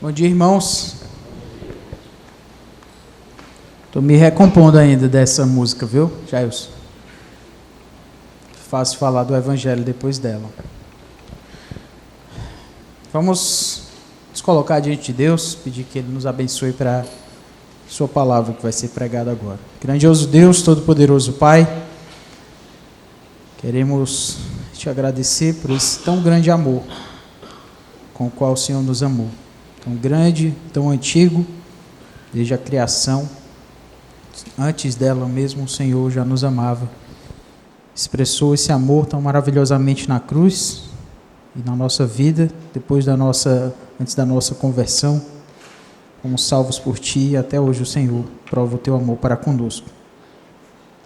Bom dia, irmãos. Estou me recompondo ainda dessa música, viu, Jailson? Fácil falar do Evangelho depois dela. Vamos nos colocar diante de Deus, pedir que Ele nos abençoe para a Sua palavra que vai ser pregada agora. Grandioso Deus, Todo-Poderoso Pai, queremos Te agradecer por esse tão grande amor com o qual o Senhor nos amou. Tão grande, tão antigo, desde a criação. Antes dela mesmo, o Senhor já nos amava. Expressou esse amor tão maravilhosamente na cruz e na nossa vida, antes da nossa conversão. Fomos salvos por Ti e até hoje o Senhor prova o Teu amor para conosco.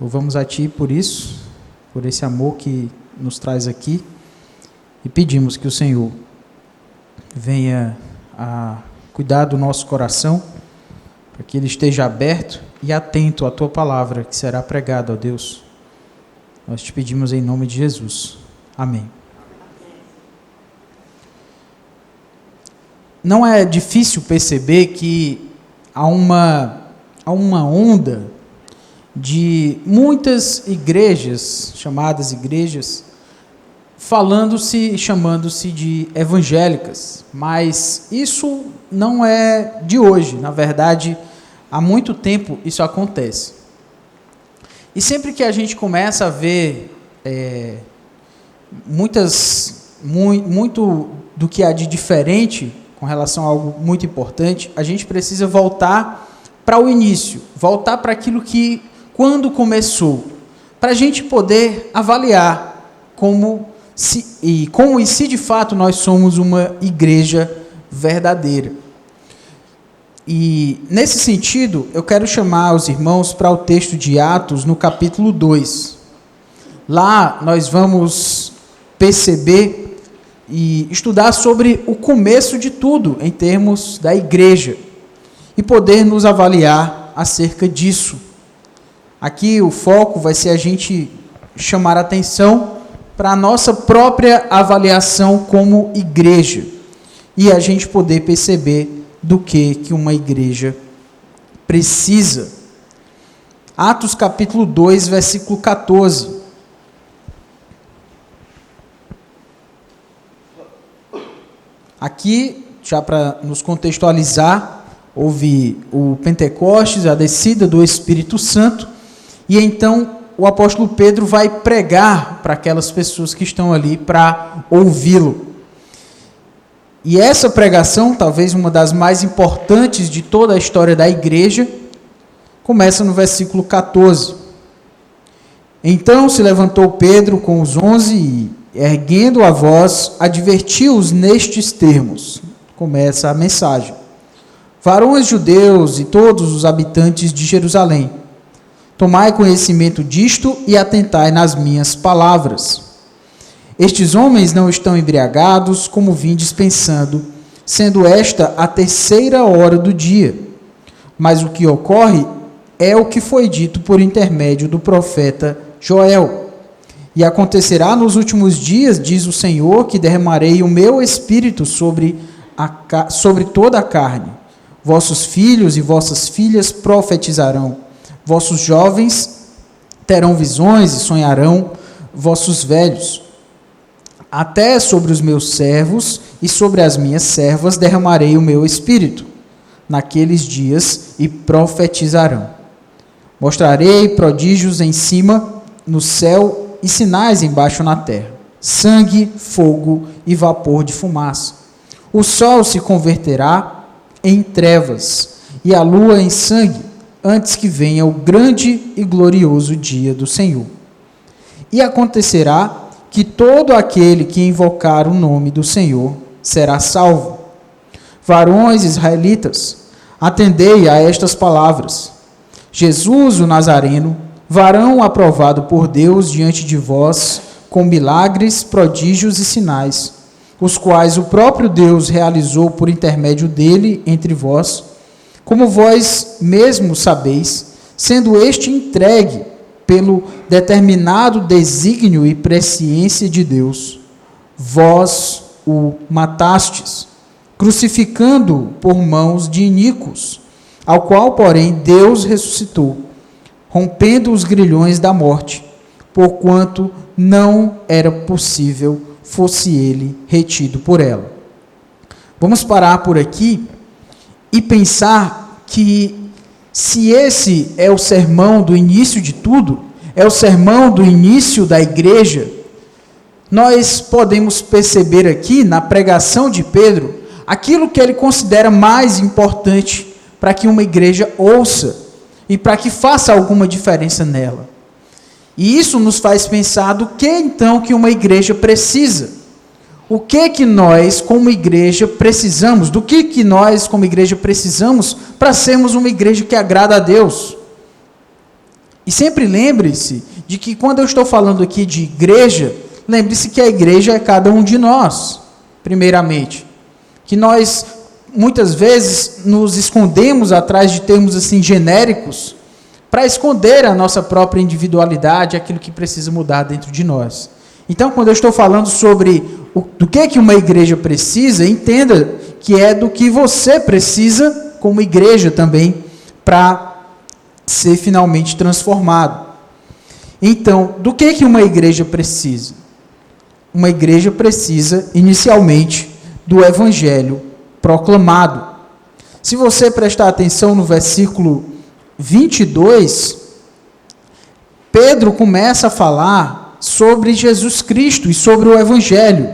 Louvamos a Ti por isso, por esse amor que nos traz aqui, e pedimos que o Senhor venha a cuidar do nosso coração, para que ele esteja aberto e atento à Tua palavra que será pregada, ó Deus. Nós te pedimos em nome de Jesus. Amém. Não é difícil perceber que há uma onda de muitas igrejas, chamadas igrejas, chamando-se de evangélicas, mas isso não é de hoje. Na verdade, há muito tempo isso acontece. E sempre que a gente começa a ver muito do que há de diferente com relação a algo muito importante, a gente precisa voltar para o início, voltar para aquilo que, quando começou, para a gente poder avaliar como e se de fato nós somos uma igreja verdadeira. E nesse sentido, eu quero chamar os irmãos para o texto de Atos, no capítulo 2. Lá nós vamos perceber e estudar sobre o começo de tudo, em termos da igreja, e poder nos avaliar acerca disso. Aqui o foco vai ser a gente chamar a atenção para a nossa própria avaliação como igreja, e a gente poder perceber do que uma igreja precisa. Atos capítulo 2, versículo 14. Aqui, já para nos contextualizar, houve o Pentecostes, a descida do Espírito Santo, e então o apóstolo Pedro vai pregar para aquelas pessoas que estão ali para ouvi-lo. E essa pregação, talvez uma das mais importantes de toda a história da igreja, começa no versículo 14. Então se levantou Pedro com os 11 e, erguendo a voz, advertiu-os nestes termos. Começa a mensagem. Varões judeus e todos os habitantes de Jerusalém, tomai conhecimento disto e atentai nas minhas palavras. Estes homens não estão embriagados, como vindes pensando, sendo esta a 3ª hora do dia. Mas o que ocorre é o que foi dito por intermédio do profeta Joel. E acontecerá nos últimos dias, diz o Senhor, que derramarei o meu espírito sobre toda a carne. Vossos filhos e vossas filhas profetizarão. Vossos jovens terão visões e sonharão, vossos velhos. Até sobre os meus servos e sobre as minhas servas derramarei o meu espírito naqueles dias e profetizarão. Mostrarei prodígios em cima no céu e sinais embaixo na terra: sangue, fogo e vapor de fumaça. O sol se converterá em trevas e a lua em sangue, antes que venha o grande e glorioso dia do Senhor. E acontecerá que todo aquele que invocar o nome do Senhor será salvo. Varões israelitas, atendei a estas palavras. Jesus, o Nazareno, varão aprovado por Deus diante de vós, com milagres, prodígios e sinais, os quais o próprio Deus realizou por intermédio dele entre vós, como vós mesmos sabeis, sendo este entregue pelo determinado desígnio e presciência de Deus. Vós o matastes, crucificando-o por mãos de iníquos, ao qual, porém, Deus ressuscitou, rompendo os grilhões da morte, porquanto não era possível fosse ele retido por ela. Vamos parar por aqui e pensar que, se esse é o sermão do início de tudo, é o sermão do início da igreja, nós podemos perceber aqui, na pregação de Pedro, aquilo que ele considera mais importante para que uma igreja ouça e para que faça alguma diferença nela. E isso nos faz pensar do que então que uma igreja precisa. O que nós, como igreja, precisamos? Do que nós, como igreja, precisamos para sermos uma igreja que agrada a Deus? E sempre lembre-se de que quando eu estou falando aqui de igreja, lembre-se que a igreja é cada um de nós, primeiramente. Que nós, muitas vezes, nos escondemos atrás de termos assim genéricos para esconder a nossa própria individualidade, aquilo que precisa mudar dentro de nós. Então, quando eu estou falando sobre do que uma igreja precisa, entenda que é do que você precisa como igreja também para ser finalmente transformado. Então, do que uma igreja precisa? Uma igreja precisa, inicialmente, do evangelho proclamado. Se você prestar atenção no versículo 22, Pedro começa a falar sobre Jesus Cristo e sobre o evangelho.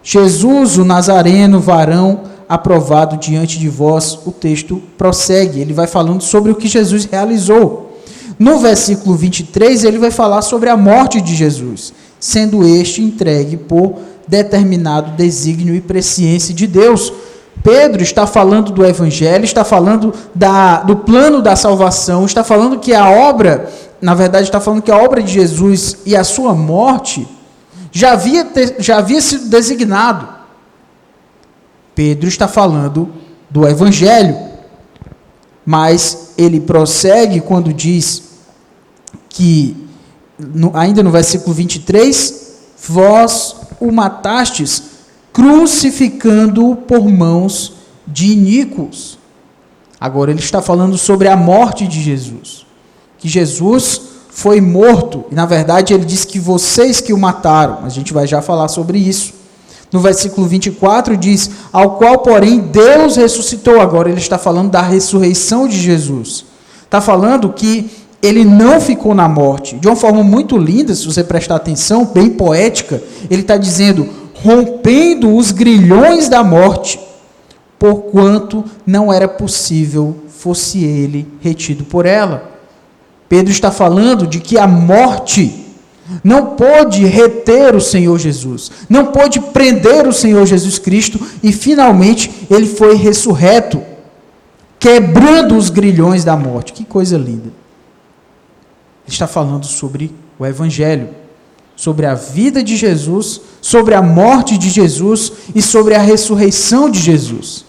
Jesus, o Nazareno, varão aprovado diante de vós. O texto prossegue, ele vai falando sobre o que Jesus realizou. No versículo 23, ele vai falar sobre a morte de Jesus, sendo este entregue por determinado desígnio e presciência de Deus. Pedro está falando do evangelho, está falando do plano da salvação, está falando que a obra, na verdade está falando que a obra de Jesus e a sua morte já havia sido designado. Pedro está falando do evangelho, mas ele prossegue quando diz que, ainda no versículo 23, vós o matastes crucificando-o por mãos de iníquos. Agora ele está falando sobre a morte de Jesus, que Jesus foi morto, e na verdade ele diz que vocês que o mataram, mas a gente vai já falar sobre isso. No versículo 24 diz, ao qual porém Deus ressuscitou. Agora ele está falando da ressurreição de Jesus, está falando que ele não ficou na morte, de uma forma muito linda, se você prestar atenção, bem poética, ele está dizendo, rompendo os grilhões da morte, porquanto não era possível fosse ele retido por ela. Pedro está falando de que a morte não pôde reter o Senhor Jesus, não pôde prender o Senhor Jesus Cristo, e finalmente ele foi ressurreto, quebrando os grilhões da morte. Que coisa linda! Ele está falando sobre o evangelho, sobre a vida de Jesus, sobre a morte de Jesus e sobre a ressurreição de Jesus.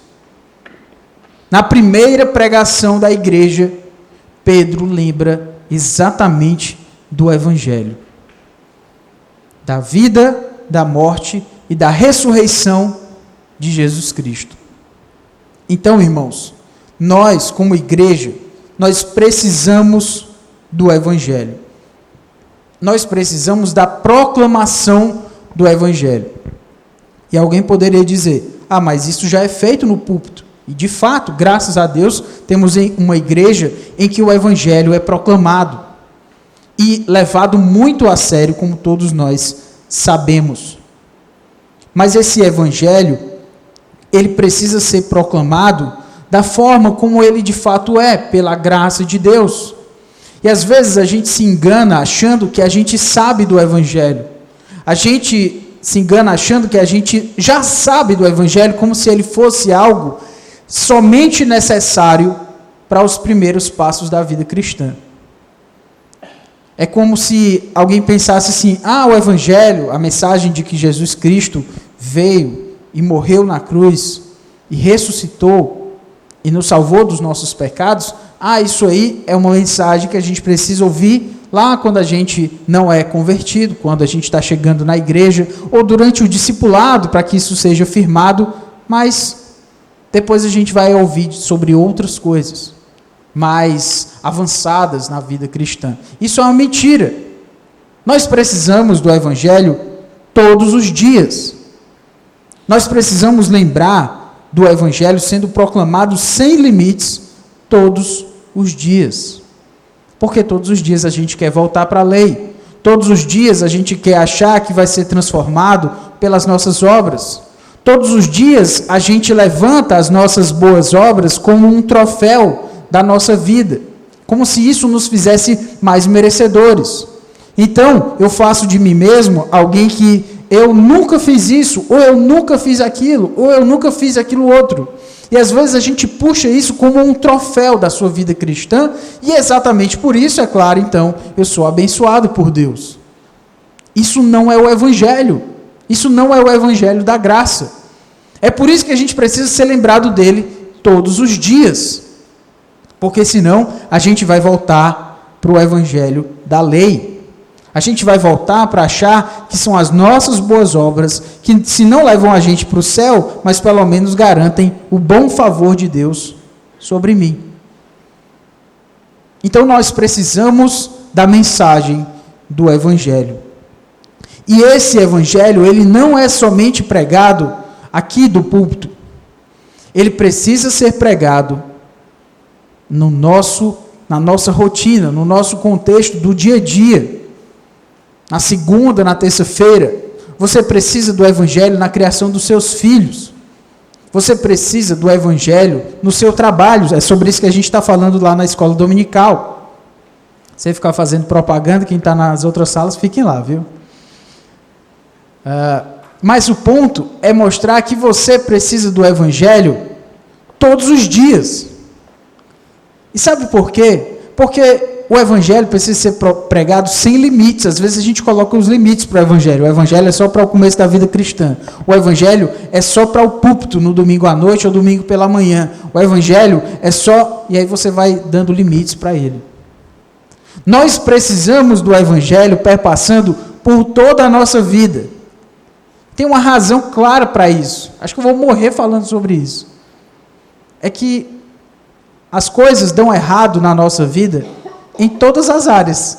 Na primeira pregação da igreja, Pedro lembra exatamente do evangelho, da vida, da morte e da ressurreição de Jesus Cristo. Então, irmãos, nós, como igreja, nós precisamos do evangelho. Nós precisamos da proclamação do evangelho. E alguém poderia dizer, mas isso já é feito no púlpito. E de fato, graças a Deus, temos uma igreja em que o evangelho é proclamado e levado muito a sério, como todos nós sabemos. Mas esse evangelho, ele precisa ser proclamado da forma como ele de fato é, pela graça de Deus. E às vezes a gente se engana achando que a gente sabe do evangelho. A gente se engana achando que a gente já sabe do evangelho, como se ele fosse algo somente necessário para os primeiros passos da vida cristã. É como se alguém pensasse assim, o evangelho, a mensagem de que Jesus Cristo veio e morreu na cruz e ressuscitou e nos salvou dos nossos pecados, isso aí é uma mensagem que a gente precisa ouvir lá quando a gente não é convertido, quando a gente está chegando na igreja, ou durante o discipulado, para que isso seja firmado, mas Depois a gente vai ouvir sobre outras coisas mais avançadas na vida cristã. Isso é uma mentira. Nós precisamos do Evangelho todos os dias. Nós precisamos lembrar do Evangelho sendo proclamado sem limites todos os dias. Porque todos os dias a gente quer voltar para a lei. Todos os dias a gente quer achar que vai ser transformado pelas nossas obras. Todos os dias a gente levanta as nossas boas obras como um troféu da nossa vida, como se isso nos fizesse mais merecedores. Então, eu faço de mim mesmo alguém que eu nunca fiz isso, ou eu nunca fiz aquilo, ou eu nunca fiz aquilo outro. E às vezes a gente puxa isso como um troféu da sua vida cristã, e exatamente por isso, é claro, então, eu sou abençoado por Deus. Isso não é o Evangelho. Isso não é o Evangelho da graça. É por isso que a gente precisa ser lembrado dele todos os dias. Porque senão a gente vai voltar para o Evangelho da lei. A gente vai voltar para achar que são as nossas boas obras que se não levam a gente para o céu, mas pelo menos garantem o bom favor de Deus sobre mim. Então nós precisamos da mensagem do Evangelho. E esse Evangelho, ele não é somente pregado aqui do púlpito. Ele precisa ser pregado na nossa rotina, no nosso contexto do dia a dia. Na segunda, na terça-feira, você precisa do Evangelho na criação dos seus filhos. Você precisa do Evangelho no seu trabalho. É sobre isso que a gente está falando lá na escola dominical. Você ficar fazendo propaganda, quem está nas outras salas, fiquem lá, viu? Mas o ponto é mostrar que você precisa do Evangelho todos os dias. E sabe por quê? Porque o Evangelho precisa ser pregado sem limites. Às vezes a gente coloca os limites para o Evangelho. O Evangelho é só para o começo da vida cristã. O Evangelho é só para o púlpito no domingo à noite ou domingo pela manhã. O Evangelho é só... E aí você vai dando limites para ele. Nós precisamos do Evangelho perpassando por toda a nossa vida. Tem uma razão clara para isso. Acho que eu vou morrer falando sobre isso. É que as coisas dão errado na nossa vida em todas as áreas.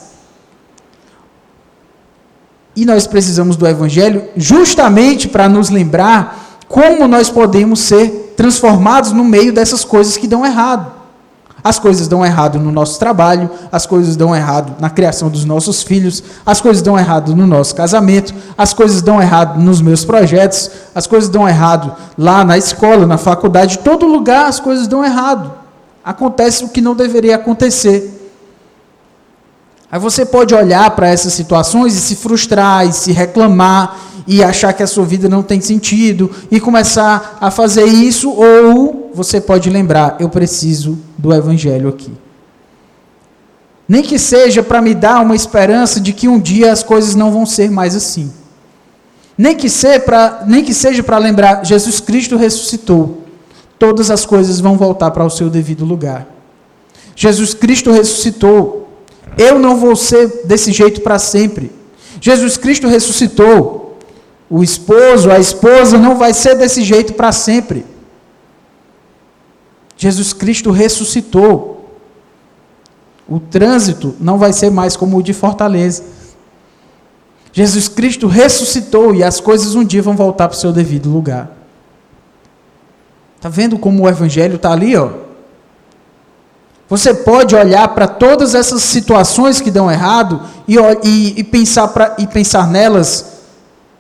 E nós precisamos do Evangelho justamente para nos lembrar como nós podemos ser transformados no meio dessas coisas que dão errado. As coisas dão errado no nosso trabalho, as coisas dão errado na criação dos nossos filhos, as coisas dão errado no nosso casamento, as coisas dão errado nos meus projetos, as coisas dão errado lá na escola, na faculdade, em todo lugar as coisas dão errado. Acontece o que não deveria acontecer. Aí você pode olhar para essas situações e se frustrar, e se reclamar, e achar que a sua vida não tem sentido, e começar a fazer isso, ou você pode lembrar, eu preciso do Evangelho aqui. Nem que seja para me dar uma esperança de que um dia as coisas não vão ser mais assim. Nem que seja para lembrar, Jesus Cristo ressuscitou. Todas as coisas vão voltar para o seu devido lugar. Jesus Cristo ressuscitou. Eu não vou ser desse jeito para sempre. Jesus Cristo ressuscitou. O esposo, a esposa não vai ser desse jeito para sempre. Jesus Cristo ressuscitou. O trânsito não vai ser mais como o de Fortaleza. Jesus Cristo ressuscitou e as coisas um dia vão voltar para o seu devido lugar. Está vendo como o Evangelho está ali, ó? Você pode olhar para todas essas situações que dão errado e pensar nelas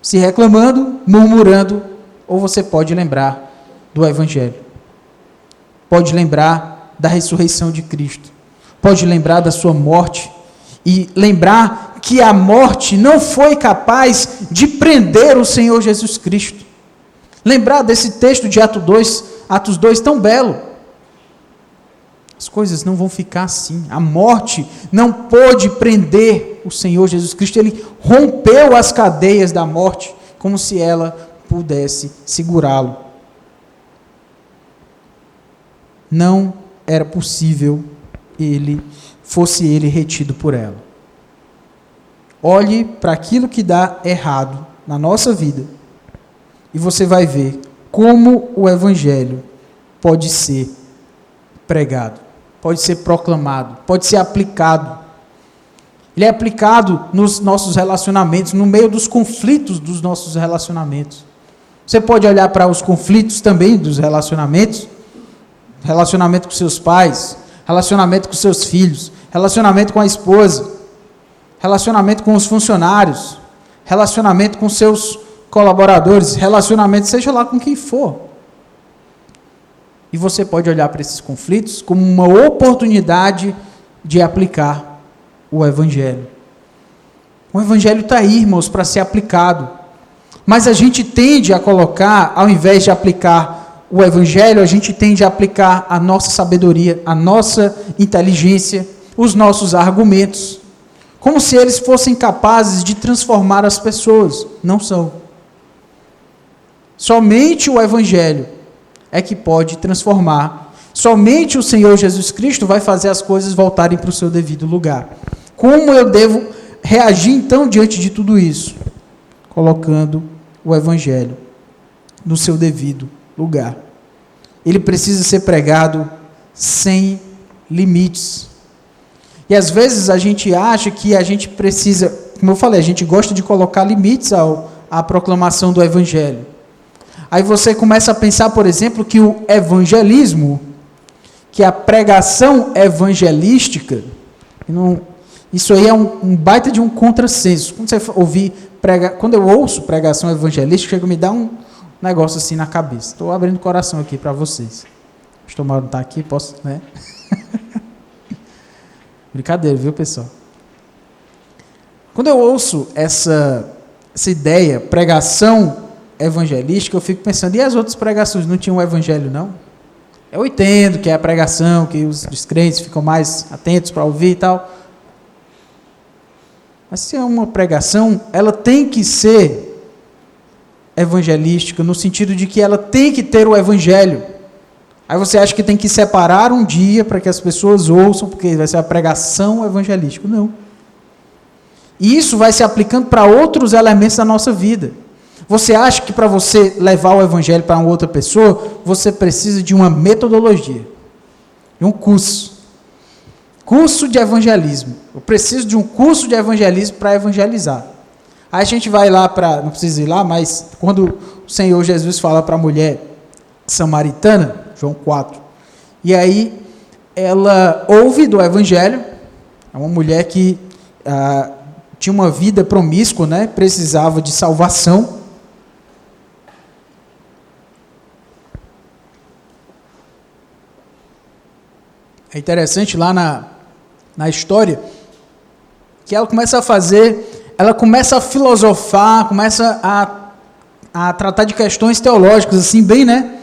se reclamando, murmurando, ou você pode lembrar do Evangelho. Pode lembrar da ressurreição de Cristo. Pode lembrar da sua morte e lembrar que a morte não foi capaz de prender o Senhor Jesus Cristo. Lembrar desse texto de Atos 2 tão belo. As coisas não vão ficar assim. A morte não pôde prender o Senhor Jesus Cristo. Ele rompeu as cadeias da morte, como se ela pudesse segurá-lo. Não era possível fosse ele retido por ela. Olhe para aquilo que dá errado na nossa vida e você vai ver como o Evangelho pode ser pregado, pode ser proclamado, pode ser aplicado. Ele é aplicado nos nossos relacionamentos, no meio dos conflitos dos nossos relacionamentos. Você pode olhar para os conflitos também dos relacionamentos, relacionamento com seus pais, relacionamento com seus filhos, relacionamento com a esposa, relacionamento com os funcionários, relacionamento com seus colaboradores, relacionamento seja lá com quem for. E você pode olhar para esses conflitos como uma oportunidade de aplicar o Evangelho. O Evangelho está aí, irmãos, para ser aplicado. Mas a gente tende a colocar, ao invés de aplicar o Evangelho, a gente tende a aplicar a nossa sabedoria, a nossa inteligência, os nossos argumentos, como se eles fossem capazes de transformar as pessoas. Não são. Somente o Evangelho é que pode transformar. Somente o Senhor Jesus Cristo vai fazer as coisas voltarem para o seu devido lugar. Como eu devo reagir então diante de tudo isso? Colocando o Evangelho no seu devido lugar. Ele precisa ser pregado sem limites. E às vezes a gente acha que a gente precisa, como eu falei, a gente gosta de colocar limites à proclamação do Evangelho. Aí você começa a pensar, por exemplo, que o evangelismo, que a pregação evangelística, isso aí é um baita de um contrassenso. Quando eu ouço pregação evangelística, chega a me dar um negócio assim na cabeça. Estou abrindo o coração aqui para vocês. O pastor Mauro não está aqui, posso, né? Brincadeira, viu, pessoal? Quando eu ouço essa ideia, pregação evangelística, eu fico pensando, e as outras pregações não tinham o evangelho, não? Eu entendo que é a pregação, que os crentes ficam mais atentos para ouvir e tal. Mas se é uma pregação, ela tem que ser evangelística, no sentido de que ela tem que ter o evangelho. Aí você acha que tem que separar um dia para que as pessoas ouçam, porque vai ser a pregação evangelística. Não. E isso vai se aplicando para outros elementos da nossa vida. Você acha que para você levar o evangelho para uma outra pessoa, você precisa de uma metodologia, de um curso. Curso de evangelismo. Eu preciso de um curso de evangelismo para evangelizar. Aí a gente vai lá para, não precisa ir lá, mas quando o Senhor Jesus fala para a mulher samaritana, João 4, e aí ela ouve do evangelho, é uma mulher que tinha uma vida promíscua, né? Precisava de salvação. É interessante lá na história que ela começa a filosofar, começa a tratar de questões teológicas, assim, bem, né?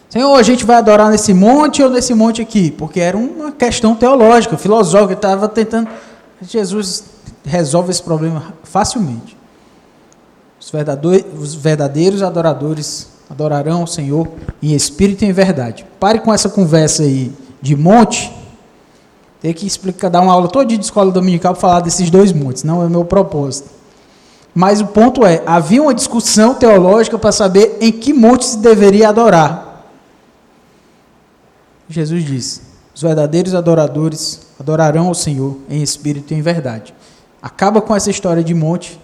Senhor, a gente vai adorar nesse monte ou nesse monte aqui? Porque era uma questão teológica, filosófica, estava tentando. Jesus resolve esse problema facilmente. Os verdadeiros adoradores adorarão o Senhor em espírito e em verdade. Pare com essa conversa aí de monte. Tem que explicar, dar uma aula toda de escola dominical para falar desses dois montes, não é o meu propósito. Mas o ponto é, havia uma discussão teológica para saber em que monte se deveria adorar. Jesus disse, os verdadeiros adoradores adorarão ao Senhor em espírito e em verdade. Acaba com essa história de monte,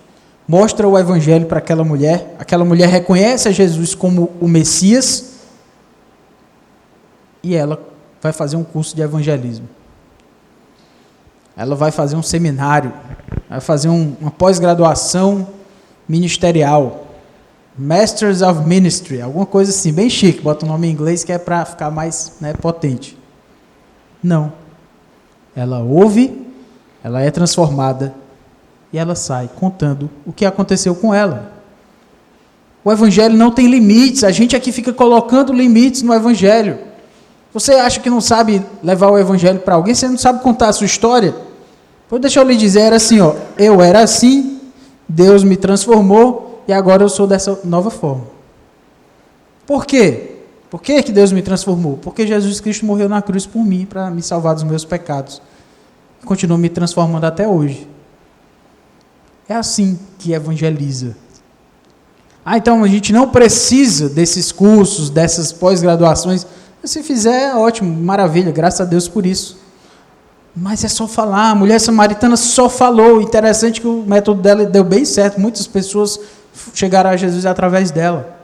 mostra o evangelho para aquela mulher reconhece a Jesus como o Messias, e ela vai fazer um curso de evangelismo. Ela vai fazer um seminário, vai fazer uma pós-graduação ministerial, Masters of Ministry, alguma coisa assim, bem chique, bota o nome em inglês que é para ficar mais, né, potente. Não. Ela ouve, ela é transformada e ela sai contando o que aconteceu com ela. O evangelho não tem limites, a gente aqui fica colocando limites no evangelho. Você acha que não sabe levar o evangelho para alguém, você não sabe contar a sua história? Então, deixa eu lhe dizer, era assim, ó, eu era assim, Deus me transformou e agora eu sou dessa nova forma. Por quê? Por que Deus me transformou? Porque Jesus Cristo morreu na cruz por mim, para me salvar dos meus pecados. E continua me transformando até hoje. É assim que evangeliza. Então a gente não precisa desses cursos, dessas pós-graduações. Se fizer, ótimo, maravilha, graças a Deus por isso. Mas é só falar, a mulher samaritana só falou. Interessante que o método dela deu bem certo, muitas pessoas chegaram a Jesus através dela.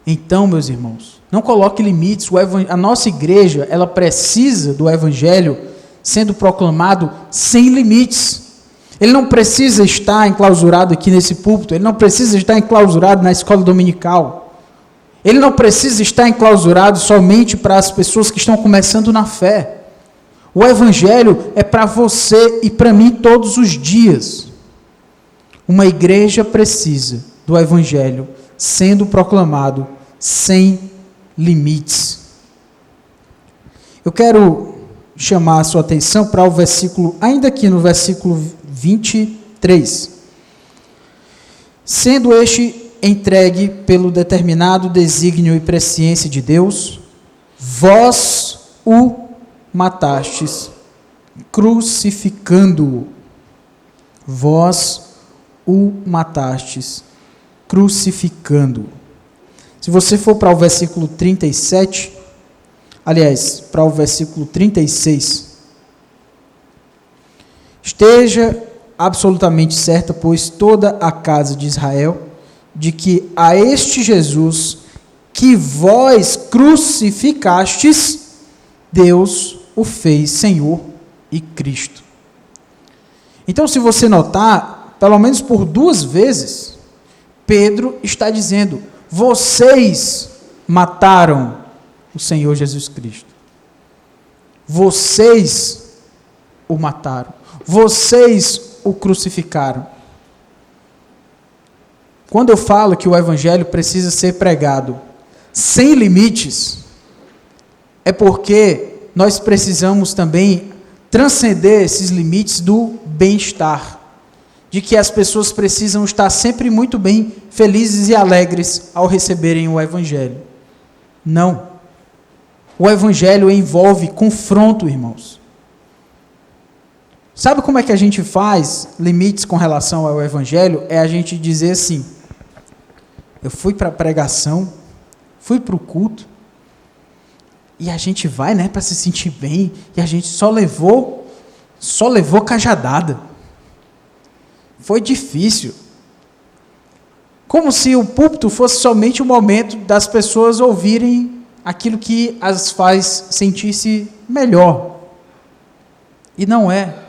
Então, meus irmãos, não coloque limites. A nossa igreja, ela precisa do evangelho sendo proclamado sem limites. Ele não precisa estar enclausurado aqui nesse púlpito, ele não precisa estar enclausurado na escola dominical. Ele não precisa estar enclausurado somente para as pessoas que estão começando na fé. O evangelho é para você e para mim todos os dias. Uma igreja precisa do evangelho sendo proclamado sem limites. Eu quero chamar a sua atenção para o versículo, ainda aqui no versículo 23. Sendo este entregue pelo determinado desígnio e presciência de Deus, vós o matastes, crucificando-o. Vós o matastes, crucificando-o. Se você for para o versículo 37, aliás, para o versículo 36, esteja absolutamente certa, pois toda a casa de Israel, de que a este Jesus que vós crucificastes, Deus o fez Senhor e Cristo. Então, se você notar, pelo menos por 2 vezes, Pedro está dizendo: vocês mataram o Senhor Jesus Cristo. Vocês o mataram. Vocês o crucificaram. Quando eu falo que o evangelho precisa ser pregado sem limites, é porque nós precisamos também transcender esses limites do bem-estar, de que as pessoas precisam estar sempre muito bem, felizes e alegres ao receberem o evangelho. Não. O evangelho envolve confronto, irmãos. Sabe como é que a gente faz limites com relação ao evangelho? É a gente dizer assim: eu fui para a pregação, fui para o culto, e a gente vai, para se sentir bem, e a gente só levou cajadada. Foi difícil. Como se o púlpito fosse somente o momento das pessoas ouvirem aquilo que as faz sentir-se melhor. E não é.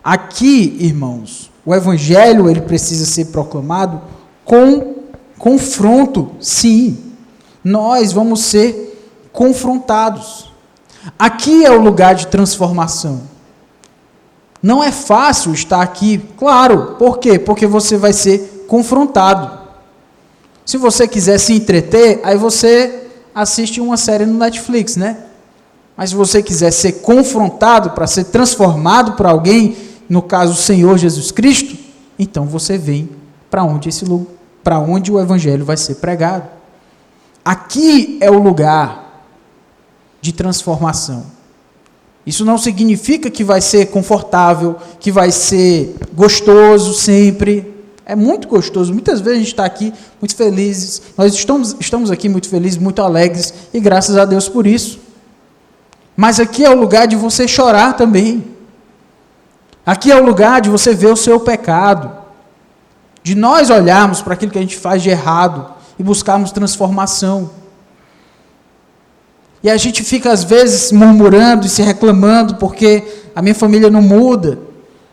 Aqui, irmãos, o evangelho ele precisa ser proclamado com confronto, sim. Nós vamos ser confrontados. Aqui é o lugar de transformação. Não é fácil estar aqui, claro. Por quê? Porque você vai ser confrontado. Se você quiser se entreter, aí você assiste uma série no Netflix, Mas se você quiser ser confrontado para ser transformado por alguém, no caso o Senhor Jesus Cristo, então você vem para onde o evangelho vai ser pregado. Aqui é o lugar de transformação. Isso não significa que vai ser confortável, que vai ser gostoso sempre. É muito gostoso. Muitas vezes a gente está aqui muito felizes. Nós estamos aqui muito felizes, muito alegres, e graças a Deus por isso. Mas aqui é o lugar de você chorar também. Aqui é o lugar de você ver o seu pecado. De nós olharmos para aquilo que a gente faz de errado e buscarmos transformação. E a gente fica às vezes murmurando e se reclamando porque a minha família não muda.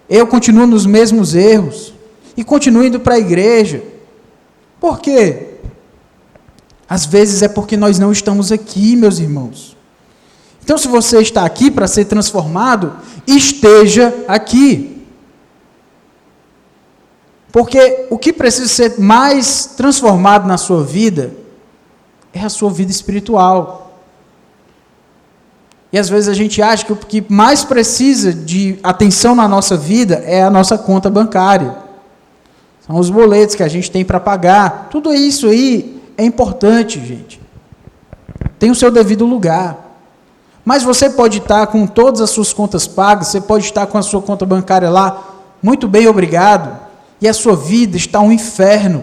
Eu continuo nos mesmos erros. E continuo indo para a igreja. Por quê? Às vezes é porque nós não estamos aqui, meus irmãos. Então, se você está aqui para ser transformado, esteja aqui. Porque o que precisa ser mais transformado na sua vida é a sua vida espiritual. E às vezes a gente acha que o que mais precisa de atenção na nossa vida é a nossa conta bancária. São os boletos que a gente tem para pagar. Tudo isso aí é importante, gente. Tem o seu devido lugar. Mas você pode estar com todas as suas contas pagas, você pode estar com a sua conta bancária lá, muito bem, obrigado, e a sua vida está um inferno.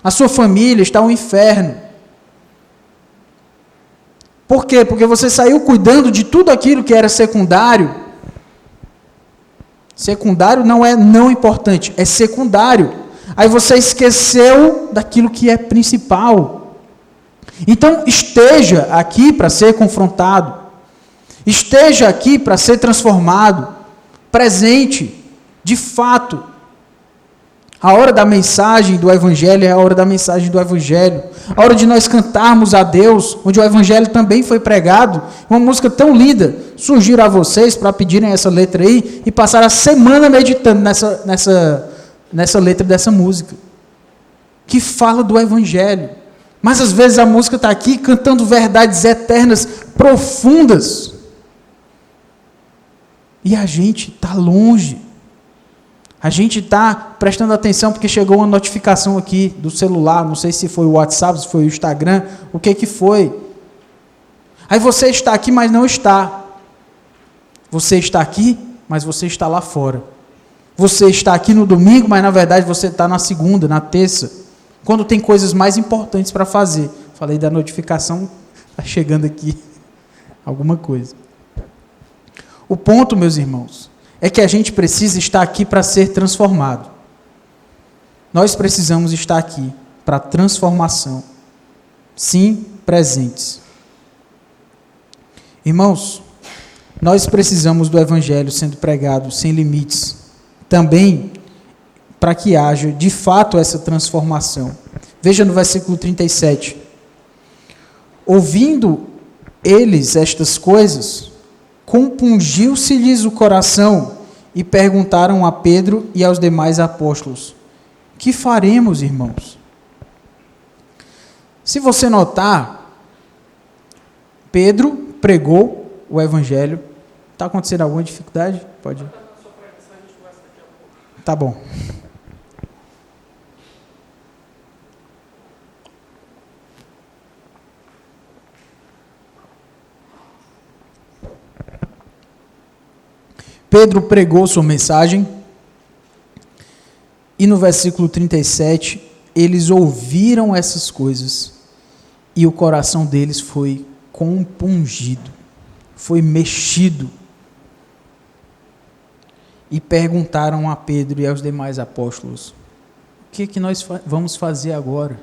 a sua família está um inferno. Por quê? Porque você saiu cuidando de tudo aquilo que era secundário. Secundário não é não importante, é secundário. Aí você esqueceu daquilo que é principal. Então, esteja aqui para ser confrontado. Esteja aqui para ser transformado. Presente, de fato. A hora da mensagem do Evangelho é a hora da mensagem do Evangelho. A hora de nós cantarmos a Deus, onde o Evangelho também foi pregado. Uma música tão linda. Sugiro a vocês para pedirem essa letra aí e passar a semana meditando nessa letra dessa música. Que fala do Evangelho. Mas às vezes a música está aqui cantando verdades eternas, profundas. E a gente está longe. A gente está prestando atenção porque chegou uma notificação aqui do celular, não sei se foi o WhatsApp, se foi o Instagram, o que foi. Aí você está aqui, mas não está. Você está aqui, mas você está lá fora. Você está aqui no domingo, mas na verdade você está na segunda, na terça, quando tem coisas mais importantes para fazer. Falei da notificação, está chegando aqui alguma coisa. O ponto, meus irmãos, é que a gente precisa estar aqui para ser transformado. Nós precisamos estar aqui para transformação. Sim, presentes. Irmãos, nós precisamos do Evangelho sendo pregado sem limites. Também para que haja, de fato, essa transformação. Veja no versículo 37. Ouvindo eles estas coisas, compungiu-se-lhes o coração e perguntaram a Pedro e aos demais apóstolos: que faremos, irmãos? Se você notar, Pedro pregou o Evangelho. Está acontecendo alguma dificuldade? Pode ir. Tá bom. Pedro pregou sua mensagem e no versículo 37, eles ouviram essas coisas e o coração deles foi compungido, foi mexido. E perguntaram a Pedro e aos demais apóstolos: o que nós vamos fazer agora?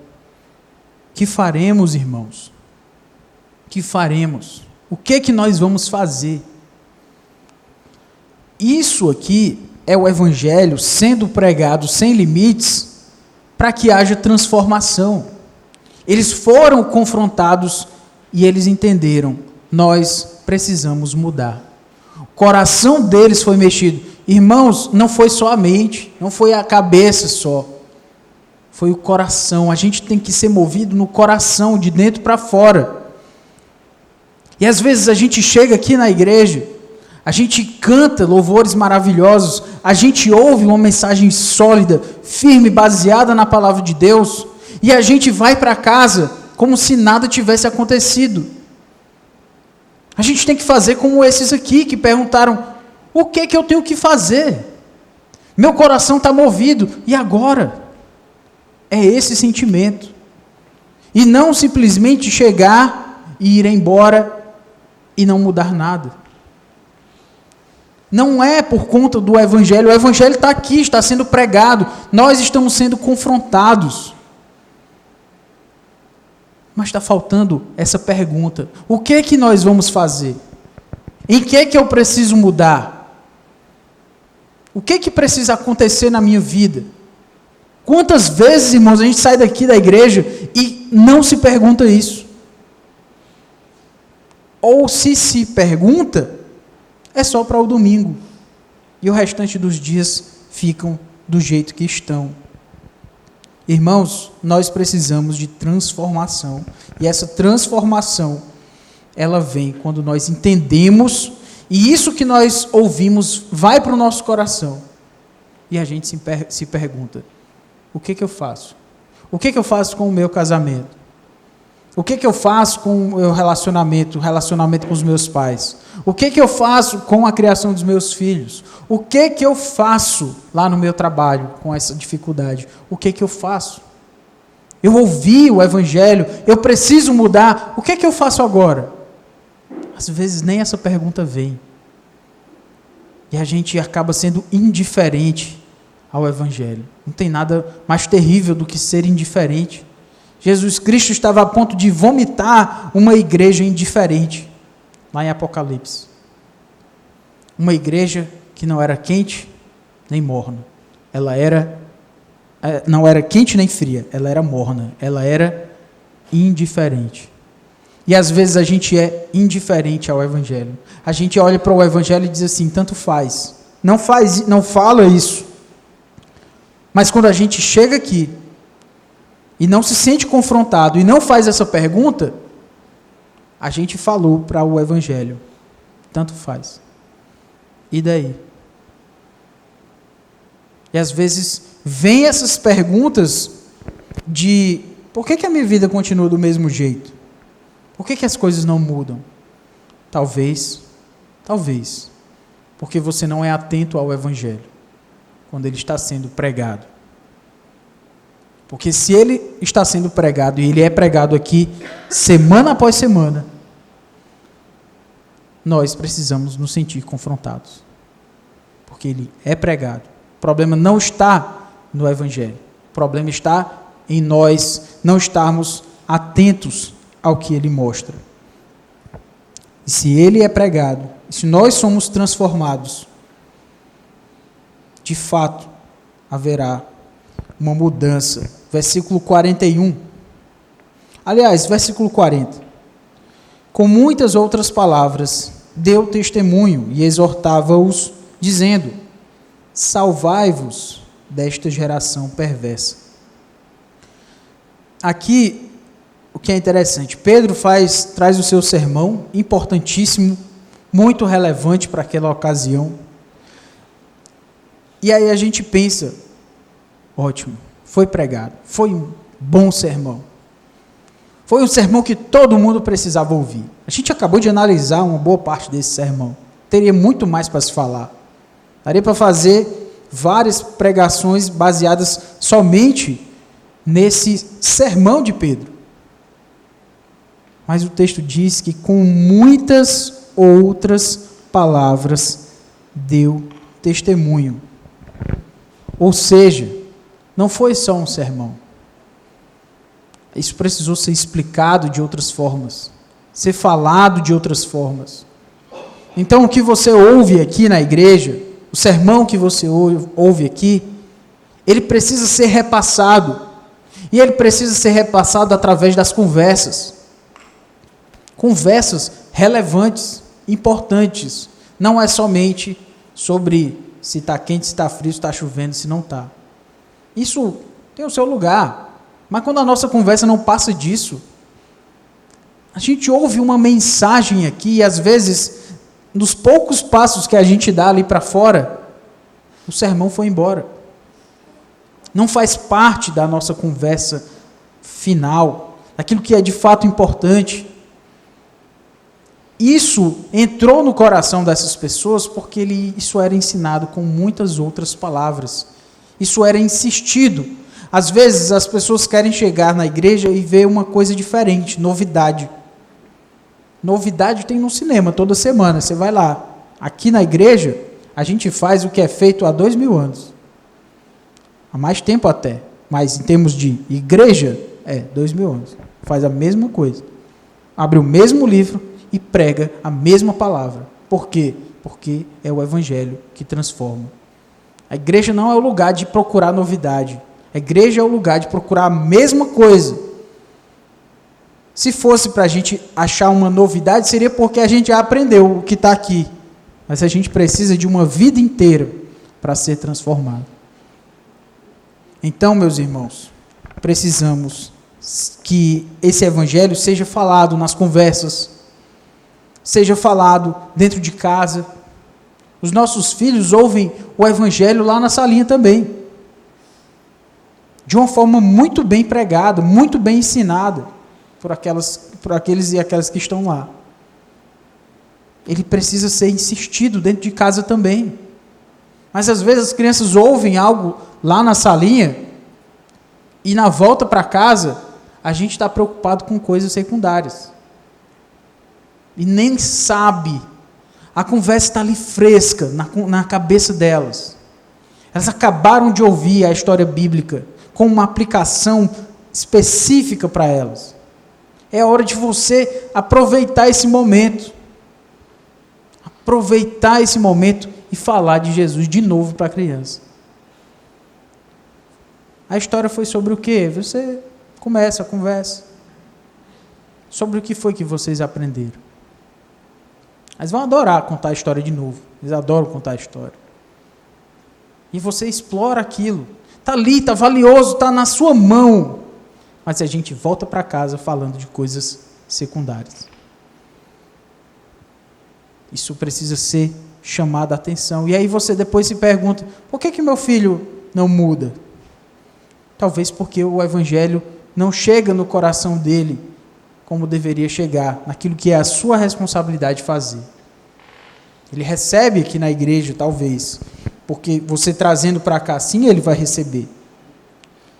Que faremos, irmãos? Que faremos? O que nós vamos fazer? Isso aqui é o Evangelho sendo pregado sem limites para que haja transformação. Eles foram confrontados e eles entenderam: nós precisamos mudar. O coração deles foi mexido. Irmãos, não foi só a mente, não foi a cabeça só. Foi o coração. A gente tem que ser movido no coração, de dentro para fora. E às vezes a gente chega aqui na igreja, a gente canta louvores maravilhosos, a gente ouve uma mensagem sólida, firme, baseada na palavra de Deus, e a gente vai para casa como se nada tivesse acontecido. A gente tem que fazer como esses aqui que perguntaram: o que eu tenho que fazer? Meu coração está movido, e agora? É esse sentimento. E não simplesmente chegar e ir embora e não mudar nada. Não é por conta do Evangelho. O Evangelho está aqui, está sendo pregado. Nós estamos sendo confrontados. Mas está faltando essa pergunta: o que nós vamos fazer? Em que eu preciso mudar? O que precisa acontecer na minha vida? Quantas vezes, irmãos, a gente sai daqui da igreja e não se pergunta isso? Ou se pergunta, é só para o domingo. E o restante dos dias ficam do jeito que estão. Irmãos, nós precisamos de transformação. E essa transformação, ela vem quando nós entendemos, e isso que nós ouvimos vai para o nosso coração. E a gente se pergunta: o que eu faço? O que eu faço com o meu casamento? O que eu faço com o meu relacionamento com os meus pais? O que eu faço com a criação dos meus filhos? O que eu faço lá no meu trabalho com essa dificuldade? O que eu faço? Eu ouvi o Evangelho, eu preciso mudar, o que é que eu faço agora? Às vezes nem essa pergunta vem. E a gente acaba sendo indiferente ao Evangelho. Não tem nada mais terrível do que ser indiferente. Jesus Cristo estava a ponto de vomitar uma igreja indiferente, lá em Apocalipse. Uma igreja que não era quente nem morna. Não era quente nem fria, ela era morna, ela era indiferente. E às vezes a gente é indiferente ao Evangelho. A gente olha para o Evangelho e diz assim, tanto faz. Não fala isso. Mas quando a gente chega aqui e não se sente confrontado e não faz essa pergunta, a gente falou para o Evangelho. Tanto faz. E daí? E às vezes vem essas perguntas de por que a minha vida continua do mesmo jeito? Por que as coisas não mudam? Talvez, porque você não é atento ao Evangelho, quando ele está sendo pregado. Porque se ele está sendo pregado, e ele é pregado aqui, semana após semana, nós precisamos nos sentir confrontados. Porque ele é pregado. O problema não está no Evangelho. O problema está em nós não estarmos atentos ao que ele mostra. E se ele é pregado, se nós somos transformados, de fato haverá uma mudança. Versículo 41. Aliás, versículo 40. Com muitas outras palavras, deu testemunho e exortava-os, dizendo: salvai-vos desta geração perversa. Aqui, o que é interessante, Pedro traz o seu sermão, importantíssimo, muito relevante para aquela ocasião. E aí a gente pensa, ótimo, foi pregado, foi um bom sermão. Foi um sermão que todo mundo precisava ouvir. A gente acabou de analisar uma boa parte desse sermão. Teria muito mais para se falar. Daria para fazer várias pregações baseadas somente nesse sermão de Pedro. Mas o texto diz que com muitas outras palavras deu testemunho. Ou seja, não foi só um sermão. Isso precisou ser explicado de outras formas, ser falado de outras formas. Então, o que você ouve aqui na igreja, o sermão que você ouve aqui, ele precisa ser repassado. E ele precisa ser repassado através das conversas. Conversas relevantes, importantes. Não é somente sobre se está quente, se está frio, se está chovendo, se não está. Isso tem o seu lugar. Mas quando a nossa conversa não passa disso, a gente ouve uma mensagem aqui e às vezes, nos poucos passos que a gente dá ali para fora, o sermão foi embora. Não faz parte da nossa conversa final, daquilo que é de fato importante. Isso entrou no coração dessas pessoas porque isso era ensinado com muitas outras palavras. Isso era insistido. Às vezes as pessoas querem chegar na igreja e ver uma coisa diferente, novidade. Novidade tem no cinema toda semana, você vai lá. Aqui na igreja, a gente faz o que é feito há 2000 anos. Há mais tempo até, mas em termos de igreja, 2000 anos. Faz a mesma coisa. Abre o mesmo livro e prega a mesma palavra. Por quê? Porque é o Evangelho que transforma. A igreja não é o lugar de procurar novidade. A igreja é o lugar de procurar a mesma coisa. Se fosse para a gente achar uma novidade, seria porque a gente já aprendeu o que está aqui. Mas a gente precisa de uma vida inteira para ser transformado. Então, meus irmãos, precisamos que esse evangelho seja falado nas conversas, seja falado dentro de casa. Os nossos filhos ouvem o evangelho lá na salinha também. De uma forma muito bem pregada, muito bem ensinada por aqueles e aquelas que estão lá. Ele precisa ser insistido dentro de casa também. Mas às vezes as crianças ouvem algo lá na salinha E na volta para casa, a gente está preocupado com coisas secundárias. E nem sabe. A conversa está ali fresca, na cabeça delas. Elas acabaram de ouvir a história bíblica com uma aplicação específica para elas. É hora de você aproveitar esse momento. Aproveitar esse momento e falar de Jesus de novo para a criança. A história foi sobre o quê? Você começa a conversa. Sobre o que foi que vocês aprenderam. Eles vão adorar contar a história de novo. Eles adoram contar a história. E você explora aquilo. Está ali, está valioso, está na sua mão. Mas a gente volta para casa falando de coisas secundárias. Isso precisa ser chamado a atenção. E aí você depois se pergunta, por que meu filho não muda? Talvez porque o evangelho não chega no coração dele como deveria chegar, naquilo que é a sua responsabilidade fazer. Ele recebe aqui na igreja, talvez, porque você trazendo para cá, sim, ele vai receber.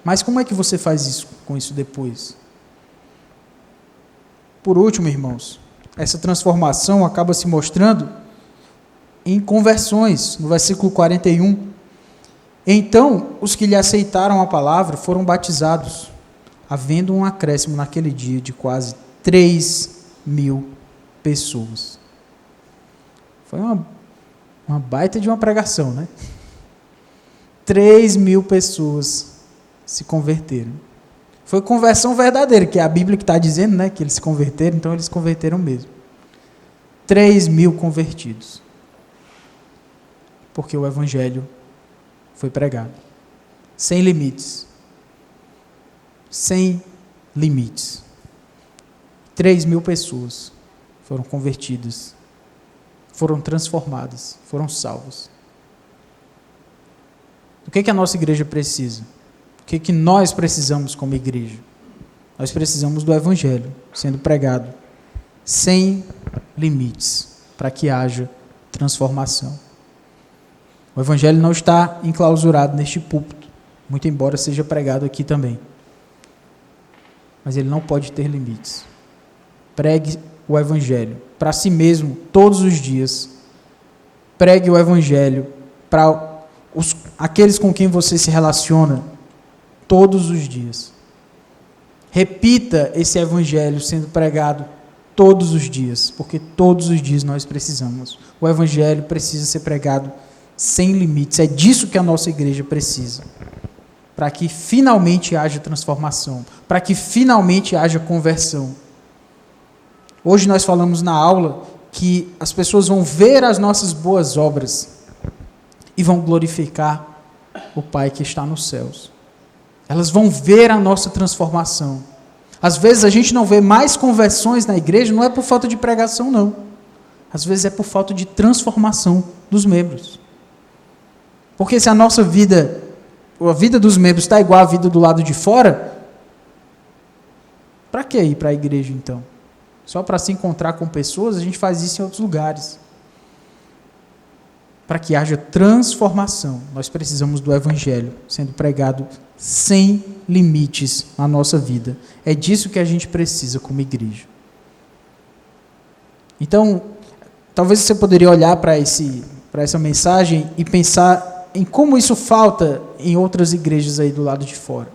Mas como é que você faz isso, com isso depois? Por último, irmãos, essa transformação acaba se mostrando em conversões, no versículo 41. Então, os que lhe aceitaram a palavra foram batizados, havendo um acréscimo naquele dia de quase 3.000 pessoas. Foi uma baita de uma pregação, né? 3.000 pessoas se converteram. Foi conversão verdadeira, que é a Bíblia que está dizendo, né, que eles se converteram, então eles se converteram mesmo. 3.000 convertidos. Porque o evangelho foi pregado. Sem limites. Sem limites. 3.000 pessoas foram convertidas, foram transformadas, foram salvas. O que a nossa igreja precisa? O que nós precisamos como igreja? Nós precisamos do evangelho sendo pregado sem limites, para que haja transformação. O evangelho não está enclausurado neste púlpito, muito embora seja pregado aqui também. Mas ele não pode ter limites. Pregue o evangelho para si mesmo todos os dias. Pregue o evangelho para aqueles com quem você se relaciona todos os dias. Repita esse evangelho sendo pregado todos os dias, porque todos os dias nós precisamos. O evangelho precisa ser pregado sem limites. É disso que a nossa igreja precisa. Para que finalmente haja transformação, para que finalmente haja conversão. Hoje nós falamos na aula que as pessoas vão ver as nossas boas obras e vão glorificar o Pai que está nos céus. Elas vão ver a nossa transformação. Às vezes a gente não vê mais conversões na igreja, não é por falta de pregação, não. Às vezes é por falta de transformação dos membros. Porque se a nossa vida, a vida dos membros está igual à vida do lado de fora, para que ir para a igreja então? Só para se encontrar com pessoas, a gente faz isso em outros lugares. Para que haja transformação, nós precisamos do evangelho sendo pregado sem limites na nossa vida. É disso que a gente precisa como igreja. Então, talvez você poderia olhar para essa mensagem e pensar em como isso falta em outras igrejas aí do lado de fora.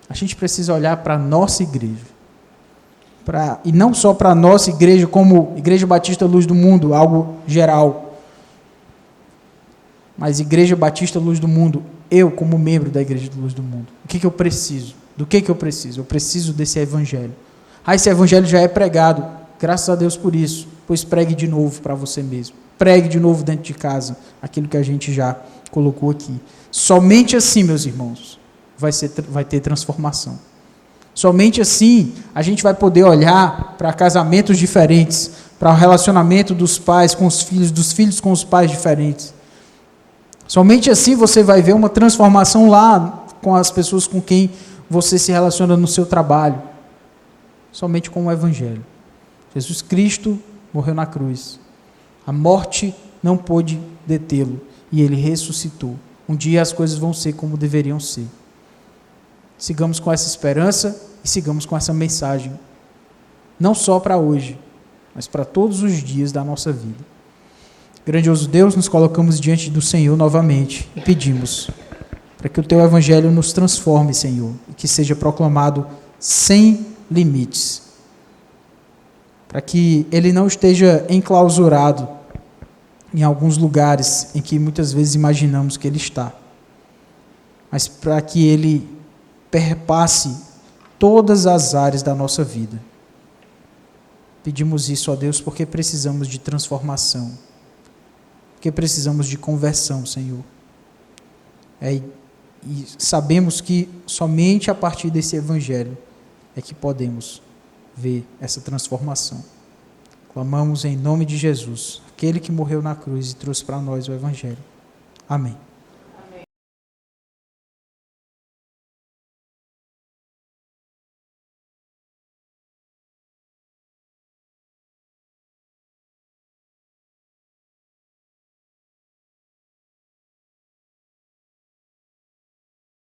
A gente precisa olhar para a nossa igreja. E não só para a nossa igreja, como Igreja Batista Luz do Mundo, algo geral. Mas Igreja Batista Luz do Mundo, eu como membro da Igreja Luz do Mundo, o que eu preciso? Do que eu preciso? Eu preciso desse evangelho. Esse evangelho já é pregado, graças a Deus por isso, pois pregue de novo para você mesmo. Pregue de novo dentro de casa, aquilo que a gente já colocou aqui. Somente assim, meus irmãos, vai ter transformação. Somente assim a gente vai poder olhar para casamentos diferentes, para o relacionamento dos pais com os filhos, dos filhos com os pais diferentes. Somente assim você vai ver uma transformação lá com as pessoas com quem você se relaciona no seu trabalho. Somente com o evangelho. Jesus Cristo morreu na cruz. A morte não pôde detê-lo e ele ressuscitou. Um dia as coisas vão ser como deveriam ser. Sigamos com essa esperança e sigamos com essa mensagem, não só para hoje, mas para todos os dias da nossa vida. Grandioso Deus, nos colocamos diante do Senhor novamente e pedimos para que o Teu Evangelho nos transforme, Senhor, e que seja proclamado sem limites, para que ele não esteja enclausurado em alguns lugares em que muitas vezes imaginamos que ele está, mas para que ele perpasse todas as áreas da nossa vida. Pedimos isso, ó Deus, porque precisamos de transformação, porque precisamos de conversão, Senhor. E sabemos que somente a partir desse Evangelho é que podemos ver essa transformação. Clamamos em nome de Jesus, aquele que morreu na cruz e trouxe para nós o Evangelho. Amém.